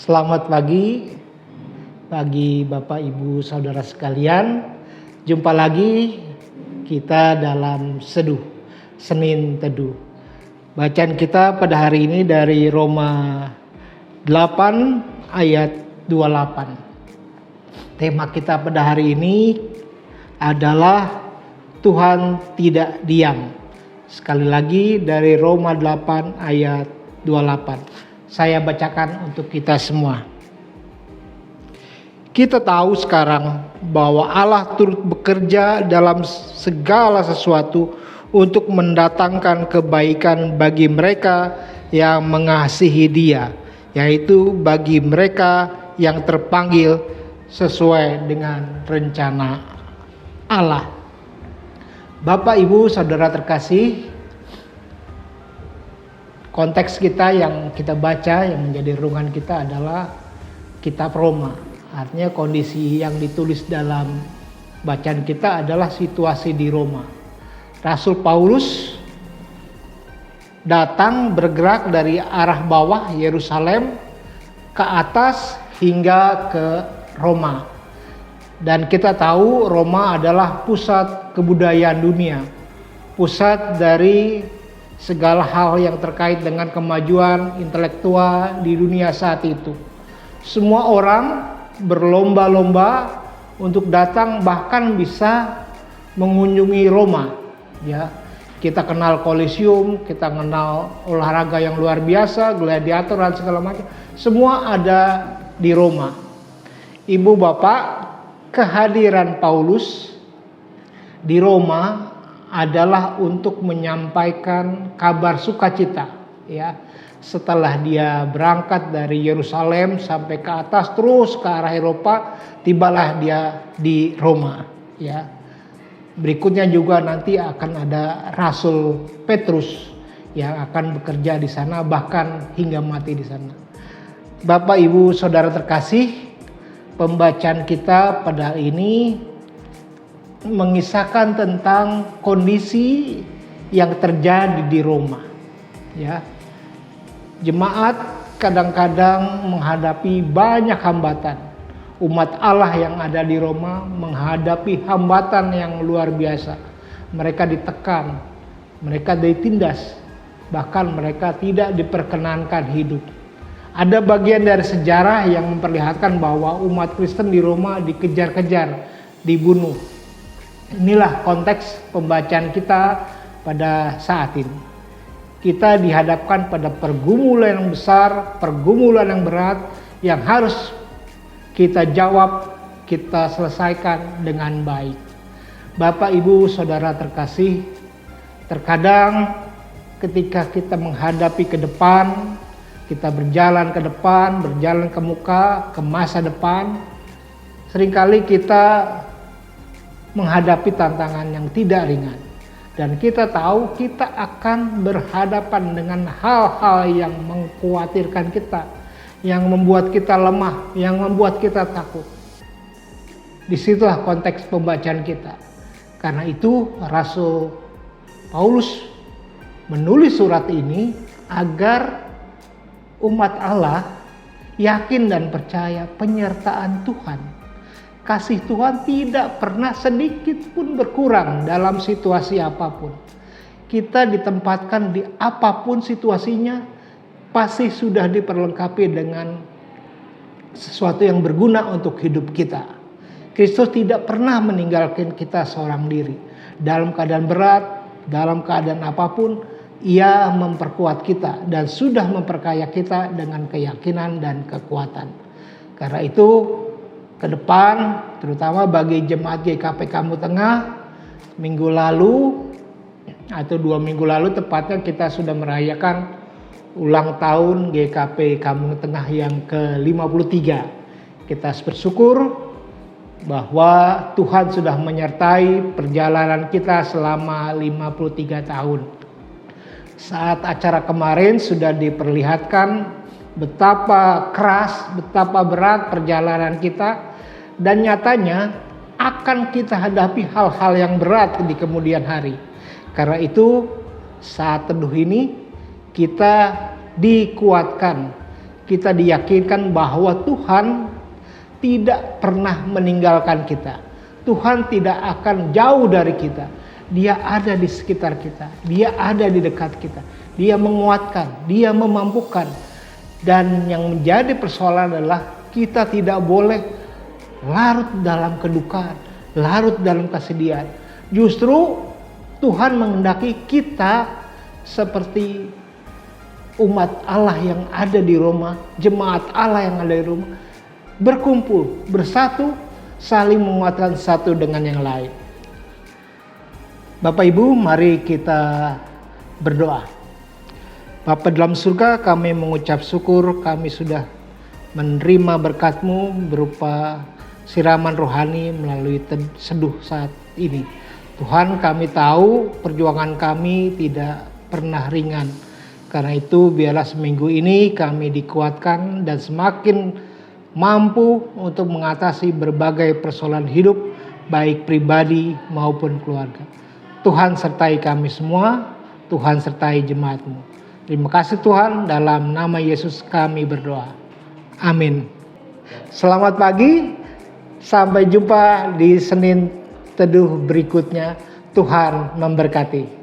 Selamat pagi bagi Bapak Ibu Saudara sekalian. Jumpa lagi kita dalam Seduh Senin Teduh. Bacaan kita pada hari ini dari Roma 8 ayat 28. Tema kita pada hari ini adalah Tuhan tidak diam. Sekali lagi dari Roma 8 ayat 28. Saya bacakan untuk kita semua. Kita tahu sekarang bahwa Allah turut bekerja dalam segala sesuatu untuk mendatangkan kebaikan bagi mereka yang mengasihi Dia, yaitu bagi mereka yang terpanggil sesuai dengan rencana Allah. Bapak, Ibu, Saudara terkasih, konteks kita yang kita baca, yang menjadi renungan kita adalah kitab Roma. Artinya kondisi yang ditulis dalam bacaan kita adalah situasi di Roma. Rasul Paulus datang bergerak dari arah bawah Yerusalem ke atas hingga ke Roma. Dan kita tahu Roma adalah pusat kebudayaan dunia, pusat dari segala hal yang terkait dengan kemajuan intelektual di dunia saat itu. Semua orang berlomba-lomba untuk datang, bahkan bisa mengunjungi Roma. Ya, kita kenal Kolosium, kita kenal olahraga yang luar biasa, gladiator dan segala macam. Semua ada di Roma. Ibu bapak, kehadiran Paulus di Roma adalah untuk menyampaikan kabar sukacita, ya. Setelah dia berangkat dari Yerusalem sampai ke atas terus ke arah Eropa, tibalah dia di Roma, ya. Berikutnya juga nanti akan ada Rasul Petrus yang akan bekerja di sana bahkan hingga mati di sana. Bapak, Ibu, Saudara terkasih, pembacaan kita pada hari ini mengisahkan tentang kondisi yang terjadi di Roma. Ya, jemaat kadang-kadang menghadapi banyak hambatan. Umat Allah yang ada di Roma menghadapi hambatan yang luar biasa. Mereka ditekan, mereka ditindas, bahkan mereka tidak diperkenankan hidup. Ada bagian dari sejarah yang memperlihatkan bahwa umat Kristen di Roma dikejar-kejar, dibunuh. Inilah konteks pembacaan kita pada saat ini. Kita dihadapkan pada pergumulan yang besar, pergumulan yang berat yang harus kita jawab, kita selesaikan dengan baik. Bapak, Ibu, Saudara terkasih, terkadang ketika kita menghadapi ke depan, kita berjalan ke depan, berjalan ke muka, ke masa depan, seringkali kita menghadapi tantangan yang tidak ringan. Dan kita tahu kita akan berhadapan dengan hal-hal yang mengkhawatirkan kita, yang membuat kita lemah, yang membuat kita takut. Disitulah konteks pembacaan kita. Karena itu Rasul Paulus menulis surat ini agar umat Allah yakin dan percaya penyertaan Tuhan. Kasih Tuhan tidak pernah sedikit pun berkurang dalam situasi apapun. Kita ditempatkan di apapun situasinya, pasti sudah diperlengkapi dengan sesuatu yang berguna untuk hidup kita. Kristus tidak pernah meninggalkan kita seorang diri. Dalam keadaan berat, dalam keadaan apapun, Ia memperkuat kita dan sudah memperkaya kita dengan keyakinan dan kekuatan. Karena itu, ke depan, terutama bagi jemaat GKP Kamu Tengah, minggu lalu atau 2 minggu lalu tepatnya kita sudah merayakan ulang tahun GKP Kamu Tengah yang ke-53. Kita bersyukur bahwa Tuhan sudah menyertai perjalanan kita selama 53 tahun. Saat acara kemarin sudah diperlihatkan betapa keras, betapa berat perjalanan kita. Dan nyatanya akan kita hadapi hal-hal yang berat di kemudian hari. Karena itu saat teduh ini kita dikuatkan, kita diyakinkan bahwa Tuhan tidak pernah meninggalkan kita. Tuhan tidak akan jauh dari kita. Dia ada di sekitar kita. Dia ada di dekat kita. Dia menguatkan, Dia memampukan. Dan yang menjadi persoalan adalah kita tidak boleh larut dalam kedukaan, larut dalam kesedihan. Justru Tuhan menghendaki kita seperti umat Allah yang ada di Roma, jemaat Allah yang ada di Roma, berkumpul, bersatu, saling menguatkan satu dengan yang lain. Bapak Ibu, mari kita berdoa. Bapa dalam surga, kami mengucap syukur kami sudah menerima berkat-Mu berupa siraman rohani melalui seduh saat ini. Tuhan, kami tahu perjuangan kami tidak pernah ringan. Karena itu biarlah seminggu ini kami dikuatkan dan semakin mampu untuk mengatasi berbagai persoalan hidup, baik pribadi maupun keluarga. Tuhan sertai kami semua, Tuhan sertai jemaat-Mu. Terima kasih Tuhan, dalam nama Yesus kami berdoa. Amin. Selamat pagi, sampai jumpa di Senin Teduh berikutnya. Tuhan memberkati.